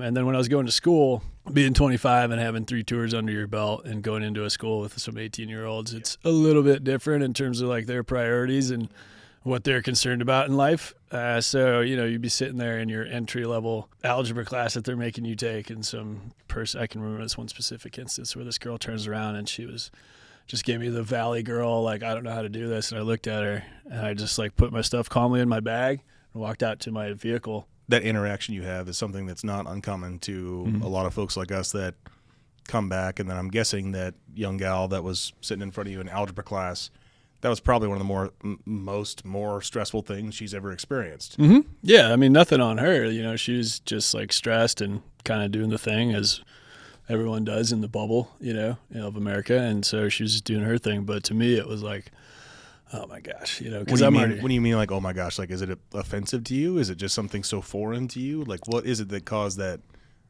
And then when I was going to school, being 25 and having 3 tours under your belt and going into a school with some 18-year-olds, it's a little bit different in terms of like their priorities and what they're concerned about in life. So, you'd be sitting there in your entry-level algebra class that they're making you take, and some person, I can remember this one specific instance where this girl turns around and she was just gave me the valley girl, like, I don't know how to do this. And I looked at her and I just like put my stuff calmly in my bag and walked out to my vehicle. That interaction you have is something that's not uncommon to a lot of folks like us that come back. And then I'm guessing that young gal that was sitting in front of you in algebra class, that was probably one of the more stressful things she's ever experienced. Mm-hmm. Yeah, I mean, nothing on her. She was just like stressed and kind of doing the thing as everyone does in the bubble, of America. And so she was just doing her thing. But to me, it was like, oh my gosh, because when do you mean like, oh my gosh, like, is it offensive to you? Is it just something so foreign to you? Like, what is it that caused that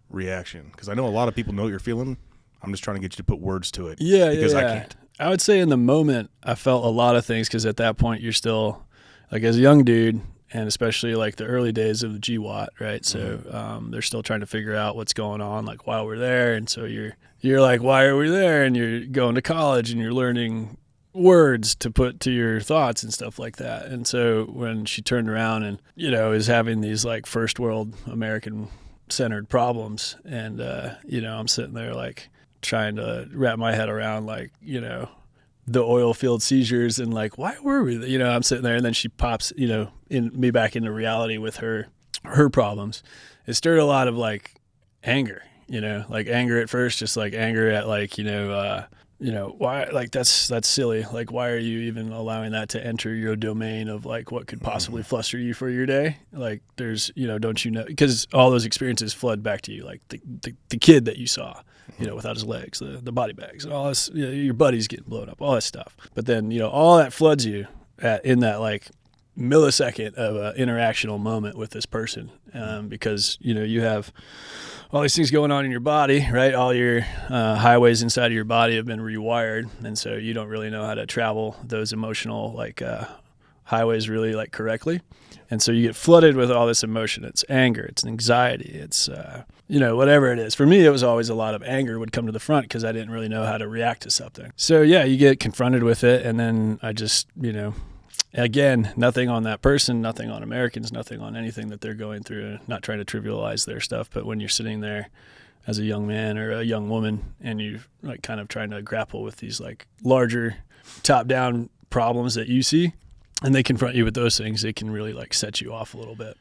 reaction? Because I know a lot of people know what you're feeling. I'm just trying to get you to put words to it. Yeah, because yeah. I can't. I would say in the moment, I felt a lot of things because at that point you're still, like, as a young dude, and especially like the early days of the GWOT, right? So they're still trying to figure out what's going on, like, while we're there. And so you're like, why are we there? And you're going to college and you're learning words to put to your thoughts and stuff like that. And so when she turned around and, is having these like first world American centered problems, and, I'm sitting there like trying to wrap my head around like, the oil field seizures and like, why were we, I'm sitting there, and then she pops, in me back into reality with her problems. It stirred a lot of like anger, like anger at first, just like anger at like, why, like, that's silly. Like, why are you even allowing that to enter your domain of like what could possibly fluster you for your day? Like, there's, don't you know, because all those experiences flood back to you, like the kid that you saw, without his legs, the body bags, and all this, your buddies getting blown up, all that stuff. But then, all that floods you in that like millisecond of an interactional moment with this person, because, you have all these things going on in your body, right? All your highways inside of your body have been rewired, and so you don't really know how to travel those emotional like highways really like correctly. And so you get flooded with all this emotion. It's anger, it's anxiety, it's whatever it is. For me, it was always a lot of anger would come to the front because I didn't really know how to react to something. So yeah, you get confronted with it, and then I just, again, nothing on that person, nothing on Americans, nothing on anything that they're going through, not trying to trivialize their stuff. But when you're sitting there as a young man or a young woman and you're like kind of trying to grapple with these like larger top-down problems that you see, and they confront you with those things, it can really like set you off a little bit.